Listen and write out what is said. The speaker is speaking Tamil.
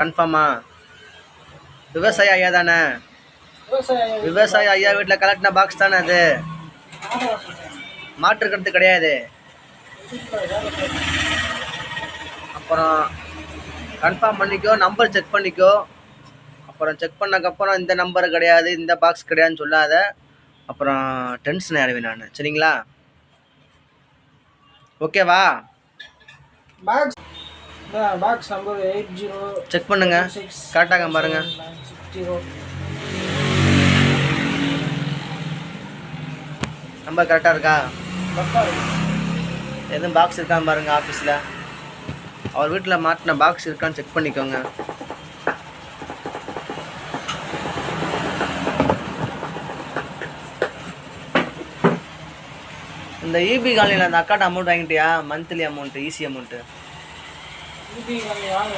கன்ஃபார்மா? விவசாய ஐயா தானே? விவசாய ஐயா வீட்டில் கலெக்டின பாக்ஸ் தானே அது? மாற்றுக்கிறது கிடையாது. அப்புறம் கன்ஃபார்ம் பண்ணிக்கோ, நம்பர் செக் பண்ணிக்கோ. அப்புறம் செக் பண்ணக்கப்புறம் இந்த நம்பர் கிடையாது, இந்த பாக்ஸ் கிடையாதுன்னு சொல்லாத. அப்புறம் டென்ஷன் ஆயிடுவேன் நான். சரிங்களா? ஓகேவா? பாக்ஸ் நம்பர் 80 செக் பண்ணுங்க, கரெக்டாக பாருங்க. நம்பர் கரெக்டாக இருக்கா? எதுவும் பாக்ஸ் இருக்கான்னு பாருங்க. ஆஃபீஸில் அவர் வீட்டில் மாட்டின பாக்ஸ் இருக்கான்னு செக் பண்ணிக்கோங்க. இந்த இபி காலனியில் அந்த அக்காட்ட அமௌண்ட் வாங்கிட்டியா? Monthly amount, easy amount. EB colony வாங்க